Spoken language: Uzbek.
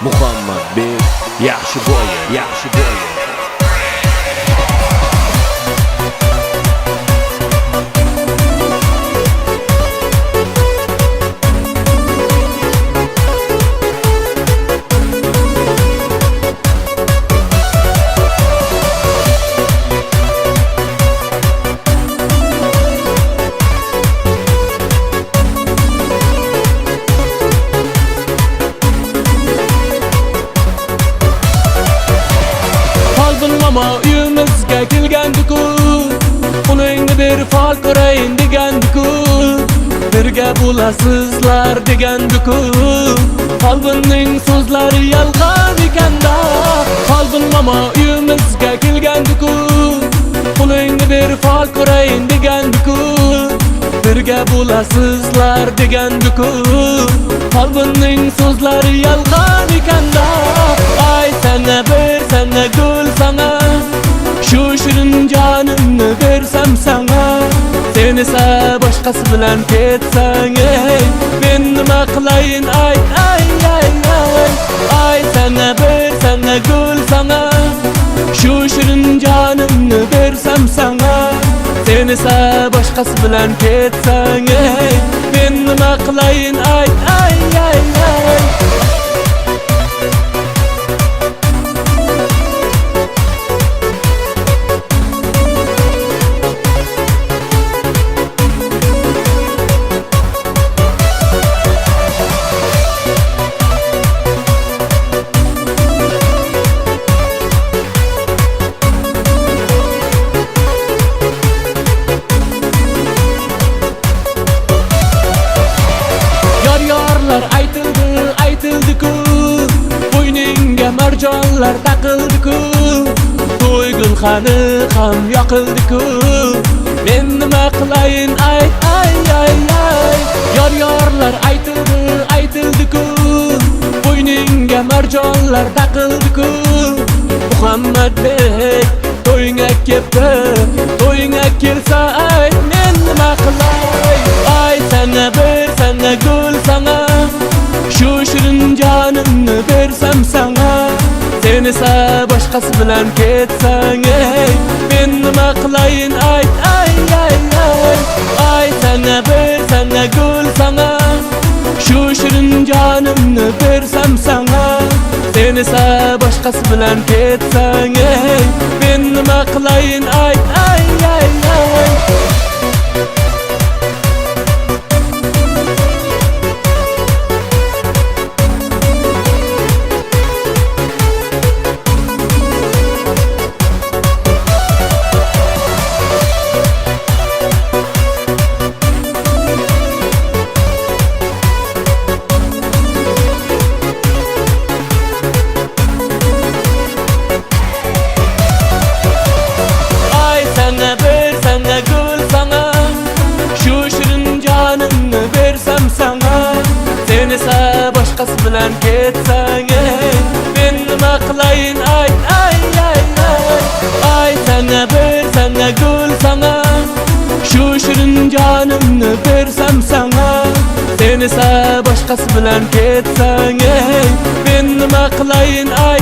Muhammadbek yaxshi boy. Mama uyimizga kelgandiku, uningni bir fol ko'rayin degandiku, birga bo'lasizlar degandiku. Qalbimning so'zlari yolg'on ekanda. Qalbim mama uyimizga kelgandiku, uningni bir fol ko'rayin degandiku, birga bo'lasizlar degandiku. Qalbimning so'zlari yolg'on ekanda. Ay sana bir sana gul sana, şu shirin jonimni bersam sana, sen esa boshqasi bilan ketsang, men nima qilayin ay. Ay sana bir sana gul sana, şu shirin jonimni bersam sana, sen esa boshqasi bilan ketsang, men nima qilayin ay. Aytildi-ku, bo'yningga marjonlar taqildi-ku, to'y gulxani ham yoqildi-ku, men nima qilayin ay. Yor-yorlar aytildi-ku, bo'yningga marjonlar taqildi-ku, Muhammadbek to'yingga keldi, to'yingga kelsa ay, men nima qilay. Ay sana bir sana gul sana, şu shirin jonimni bersam sana, sen esa boshqasi bilan ketsang, men nima qilayin ay. Ay sana bir sana gul sana, şu shirin jonimni bersam sana, sen esa boshqasi bilan ketsang, men nima qilayin ay. Sen esa boshqasi bilan ketsang, men nima qilayin ay. Ay sana bir sana gul sana, şu shirin jonimni bersam sana, sen esa boshqasi bilan ketsang, men nima qilayin ay.